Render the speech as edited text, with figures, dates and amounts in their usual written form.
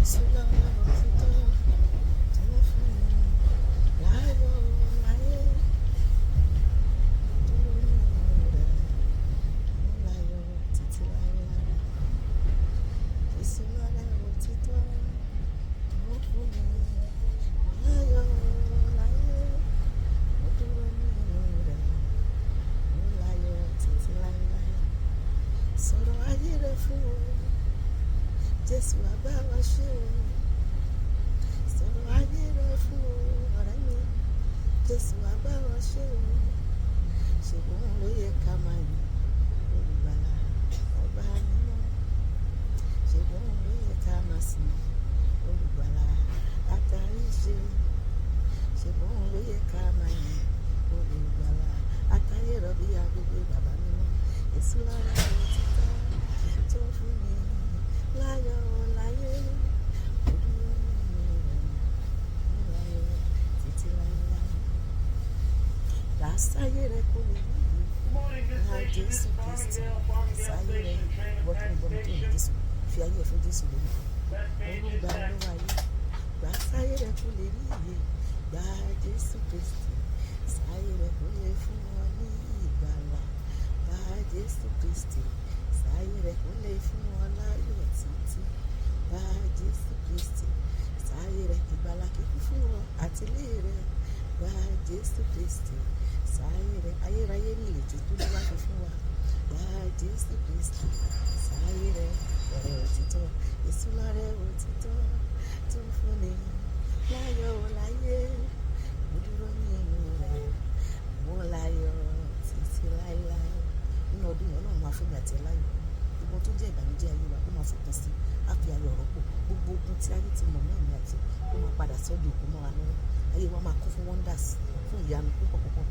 Jésù lọ́rẹ́ òtítọ́ tó ń fún mi láyọ̀ láyé. Dúró nínú rẹ̀, mo láyọ̀ títí láéláé. Jésù lọ́rẹ́ òtítọ́ tó ń fún mi láyọ̀ láyé. Mo dúró nínú rẹ̀, mo láyọ̀ títí láéláé. Sọ̀rọ̀ ayé rẹ̀ fún o, Jésù á bá wa ṣe o. Sọ̀rọ̀ ayé rẹ̀ fún o, ọ̀rẹ́ mi, Jésù á bá wa ṣe o. Ṣùgbọ́n ló yẹ ká máa yìn olùgbàlà ọba mímọ́. Ṣùgbọ́n ló yẹ ká máa sìn olùgbàlà àtàrí ṣe. Ṣùgbọ́n ló yẹ ká máa yìn olùgbàlà àtàyè rọ̀bì agbègbè bàbá mímọ́. Jésù lọ́rẹ́ òtítọ́ tó fún mi láyọ̀ láyé. Mo dúró nínú rẹ̀, mo láyọ̀ títí láéláé. Lásáyé rẹ̀ kò lè rí iye. Lá Jésù Kristi sáyé rẹ̀ bọ́tún tó ní Jésù fi ayé ẹ̀ fún Jésù lónìí. Olùgbà lọ́wọ́ ayé. Lásáyé rẹ̀ kò lè rí iye. Gbà Jésù Kristi sáyé rẹ̀ kò lè fún ọ ní ìgbàlà. Gbà Jésù Kristi sáyé rẹ̀ kò lè fún ọ láyọ̀ títí. Gbà Jésù Kristi sáyé rẹ̀ ìgbàlà kíkú fún ọ àtìlé rẹ̀. Gbà Jésù Kristi sáyé rẹ̀ ayérayé ní ìlètò tó ló wá fi fún wa. Gbà Jésù Kristi sáyé rẹ̀ ọ̀rẹ́ òtítọ́. Jésù lọ́rẹ́ òtítọ́ tó ń fúnni láyọ̀ láyé. Mo dúró nínú rẹ̀, mo láyọ̀ títí láéláé. Nínú ọdún yẹn Ọlọ́run máa fún mi àti ẹ láyọ̀. Gbogbo tó jẹ́ ìbànújẹ́ ayé wa ó máa fòpin sí. Á fi ayọ̀ rọ́pò. Gbogbo ogun tí ayé ti mọ̀ mọ́ èmi àti ó máa padà sọ́dọ̀ òkú mọ́ wa lọ́wọ́. Ayé wa máa kún fún wonders, fún ìyanu púpọ̀ púpọ̀.